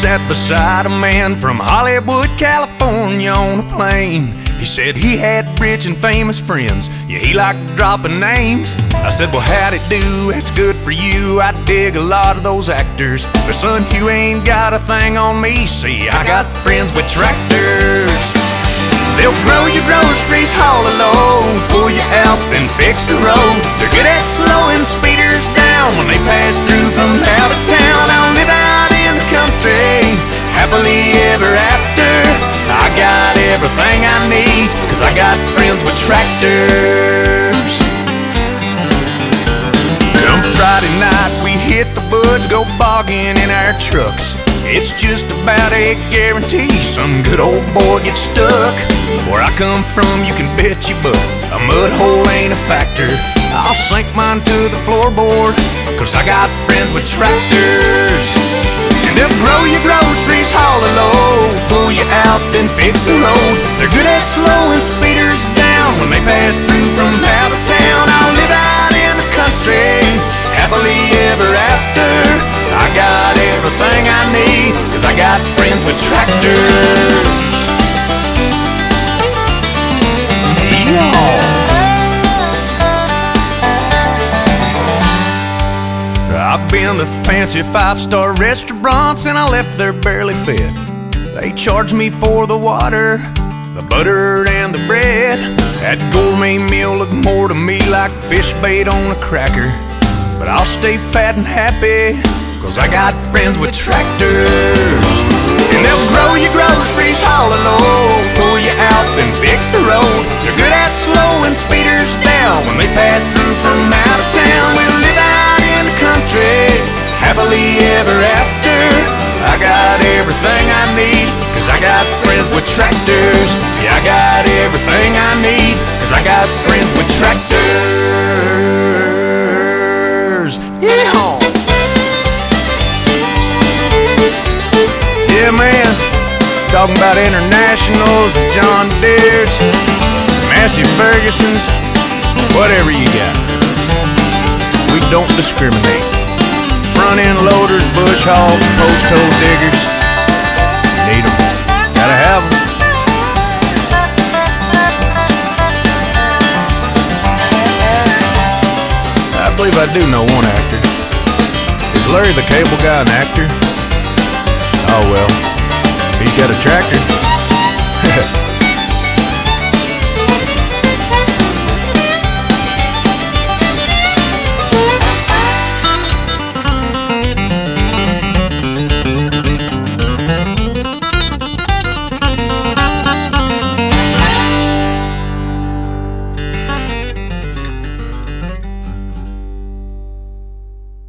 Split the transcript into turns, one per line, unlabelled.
sat beside a man from Hollywood, California on a plane. He said he had rich and famous friends, yeah, he liked dropping names. I said, well, how'd it do? That's good for you. I dig a lot of those actors, but son, you ain't got a thing on me. See, I got friends with tractors. They'll grow your groceries, haul a load, pull you out, then fix the road. They're good at slowing speeders down when they pass through from out of town. I'll live out in the country, happily ever after. I got everything I need, 'cause I got friends with tractors. Come Friday night, we hit the woods, go bogging in our trucks. It's just about a guarantee some good old boy gets stuck. Where I come from, you can bet your butt a mud hole ain't a factor. I'll sink mine to the floorboard, 'cause I got friends with tractors. And they'll grow your groceries, haul a load, pull you out, then fix the road. They're good at slowing speeders down when they pass through from out of town. I'll live out in the country, happily ever after. I got everything I need, 'cause I got friends with tractors. I've been to fancy 5-star restaurants and I left there barely fed. They charged me for the water, the butter and the bread. That gourmet meal looked more to me like fish bait on a cracker. But I'll stay fat and happy, 'cause I got friends with tractors. And they'll grow your groceries, haul a load, pull you out, then fix the road. They're good at slowing speeders down when they pass through from out of town. We'll live out in the country, happily ever after. I got everything I need, 'cause I got friends with tractors. Yeah, I got everything I need, 'cause I got friends with tractors. Yeah! Yeah, man, talking about internationals and John Deere's, Massey Ferguson's, whatever you got. We don't discriminate. Front end loaders, bush hogs, post hole diggers, need them, gotta have them. I believe I do know one actor. Is Larry the Cable Guy an actor? Oh well, he's got a tractor.